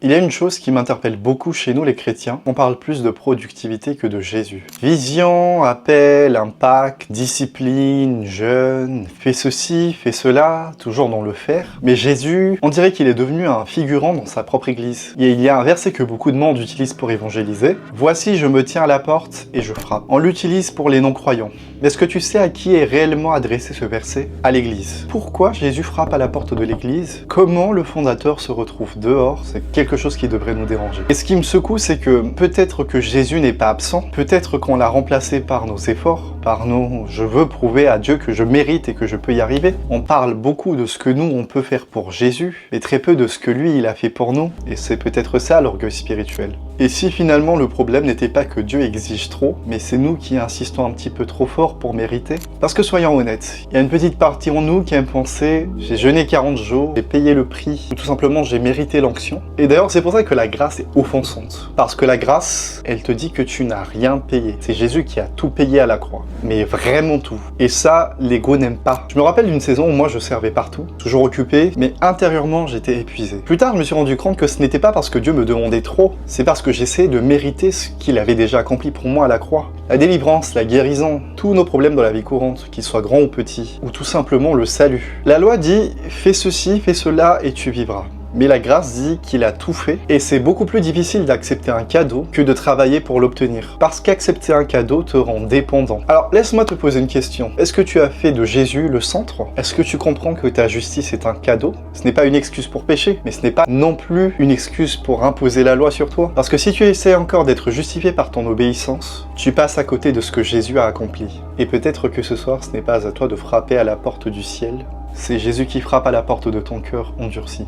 Il y a une chose qui m'interpelle beaucoup chez nous les chrétiens, on parle plus de productivité que de Jésus. Vision, appel, impact, discipline, jeûne, fais ceci, fais cela, toujours dans le faire. Mais Jésus, on dirait qu'il est devenu un figurant dans sa propre église. Et il y a un verset que beaucoup de monde utilisent pour évangéliser. Voici, je me tiens à la porte et je frappe. On l'utilise pour les non-croyants. Mais est-ce que tu sais à qui est réellement adressé ce verset? À l'église. Pourquoi Jésus frappe à la porte de l'église? Comment le fondateur se retrouve dehors? C'est quelque chose qui devrait nous déranger. Et ce qui me secoue, c'est que peut-être que Jésus n'est pas absent, peut-être qu'on l'a remplacé par nos efforts, par nos « je veux prouver à Dieu que je mérite et que je peux y arriver ». On parle beaucoup de ce que nous, on peut faire pour Jésus, mais très peu de ce que lui, il a fait pour nous. Et c'est peut-être ça l'orgueil spirituel. Et si finalement le problème n'était pas que Dieu exige trop, mais c'est nous qui insistons un petit peu trop fort pour mériter? Parce que soyons honnêtes, il y a une petite partie en nous qui aime penser « j'ai jeûné 40 jours, j'ai payé le prix » ou tout simplement « j'ai mérité l'onction ». Et d'ailleurs c'est pour ça que la grâce est offensante. Parce que la grâce, elle te dit que tu n'as rien payé. C'est Jésus qui a tout payé à la croix. Mais vraiment tout. Et ça, l'ego n'aime pas. Je me rappelle d'une saison où moi je servais partout, toujours occupé, mais intérieurement j'étais épuisé. Plus tard je me suis rendu compte que ce n'était pas parce que Dieu me demandait trop, c'est parce que j'essayais de mériter ce qu'il avait déjà accompli pour moi à la croix. La délivrance, la guérison, tous nos problèmes dans la vie courante, qu'ils soient grands ou petits, ou tout simplement le salut. La loi dit « fais ceci, fais cela et tu vivras ». Mais la grâce dit qu'il a tout fait, et c'est beaucoup plus difficile d'accepter un cadeau que de travailler pour l'obtenir. Parce qu'accepter un cadeau te rend dépendant. Alors laisse-moi te poser une question. Est-ce que tu as fait de Jésus le centre? Est-ce que tu comprends que ta justice est un cadeau? Ce n'est pas une excuse pour pécher, mais ce n'est pas non plus une excuse pour imposer la loi sur toi. Parce que si tu essaies encore d'être justifié par ton obéissance, tu passes à côté de ce que Jésus a accompli. Et peut-être que ce soir, ce n'est pas à toi de frapper à la porte du ciel. C'est Jésus qui frappe à la porte de ton cœur endurci.